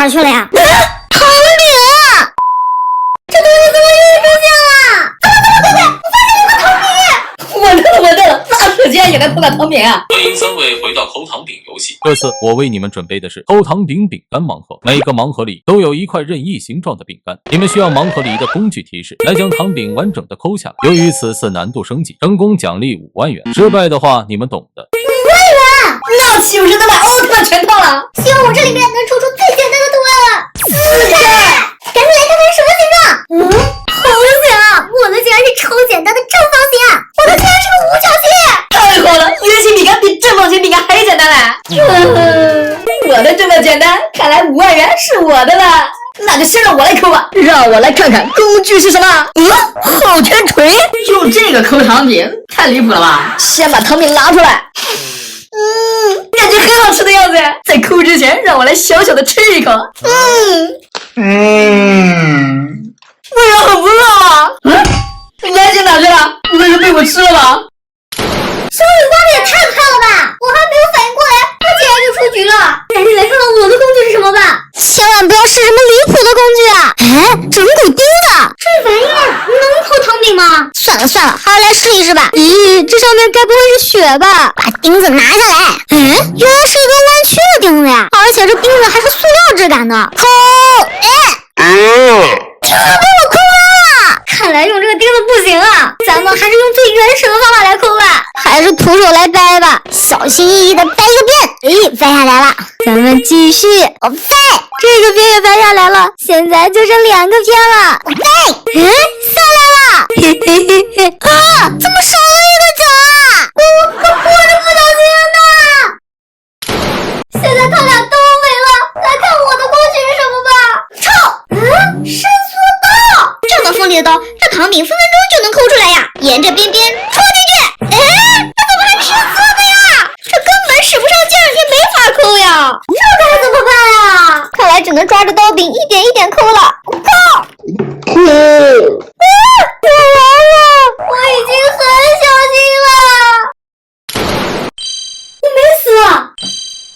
哪儿去了呀？糖饼！这东西怎么又出现了？快！我发现了个糖饼！完蛋了！大手竟然也来偷拿糖饼啊！欢迎3位回到抠糖饼游戏。这次我为你们准备的是抠糖饼饼干盲盒，每个盲盒里都有一块任意形状的饼干，你们需要盲盒里的工具提示来将糖饼完整的抠下来。由于此次难度升级，成功奖励5万元，失败的话你们懂的。5万元！那岂不是能买奥特曼全套了？希望我这里面能抽出最简单的图案了。4个！赶紧来看看是什么形状。好险啊！我的竟然是超简单的正方形啊！我的竟然是个五角星！太好了，圆形饼干比正方形饼干还简单嘞！我的这么简单，看来5万元是我的了。那就先让我来抠吧，让我来看看工具是什么。昊天锤，用这个抠糖饼，太离谱了吧！先把糖饼拿出来。感觉很好吃的样子。在抠之前，让我来小小的吃一口。味道很不错啊。眼睛哪去了？不会是被我吃了吧？小雨刮的也太快了吧！我还没有反应过来，我竟然就出局了。赶紧来看看我的工具是什么吧！千万不要是什么离谱的工具啊！整蛊钉子，这玩意儿能抠糖饼吗？算了，还是来试一试吧。咦，这上面该不会是血吧？把钉子拿下来。原来是一个弯曲的钉子呀，而且这钉子还是塑料质感的。抠！钉子被我抠了！看来用这个钉子不行啊，咱们还是用最原始的方法来抠吧，还是徒手来掰吧，小心翼翼的掰一个边。掰下来了，咱们继续。我掰，这个边也掰下来了，现在就剩2个边了。我掰，下来了。怎么少了一个角啊？我这不小心的。现在他俩都没了，来看我的工具是什么吧。抽！伸缩刀，这么锋利的刀，这糖饼分分钟就能抠出来呀！沿着边边戳进去。它怎么还伸缩的呀？这根本使不上劲儿，也没法抠呀！这该怎么办呀？看来只能抓着刀柄一点一点抠了。抠！我完了，我已经很小心了。我没死，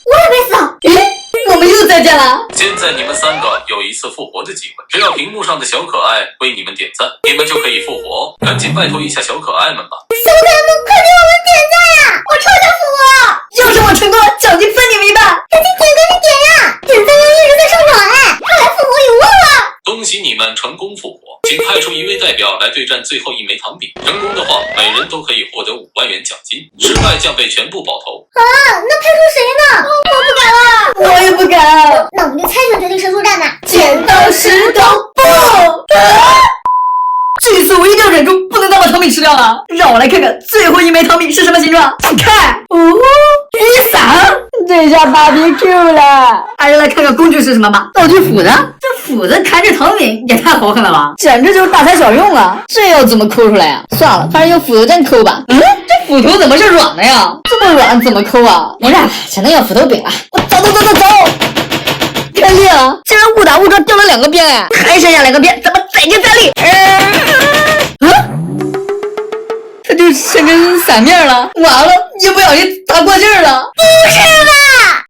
我也没死。我们又再见了。现在你们3个有一次复活的机会，只要屏幕上的小可爱为你们点赞，你们就可以复活。赶紧拜托一下小可爱们吧！小可爱们快给我们点赞呀！我超想复活！要是我成功了，奖金分你们一半。赶紧点呀！点赞要一直在上涨看来复活有望了。恭喜你们成功复活，请派出1位代表来对战最后1枚糖饼。成功的话，每人都可以获得5万元奖金；失败将被全部爆头。那派出谁呢？我不敢了。我也不敢。那我们就猜拳决定胜负战吧。剪刀石头布。这次我一定要忍住，不能再把糖饼吃掉了。让我来看看最后1枚糖饼是什么形状。看，雨伞，这下 BBQ 了。还是来看看工具是什么吧。道具斧子，这斧子砍这糖饼也太豪横了吧，简直就是大材小用啊！这要怎么抠出来呀？算了，还是用斧头针抠吧。这斧头怎么是软的呀？这么软怎么抠啊？没事，只能用斧头柄了。我走。太厉害了，竟然误打误撞掉了2个边哎，还剩下2个边，咱们再接再厉。它就剩根伞面了，完了，一不小心打过劲儿了。不是吧？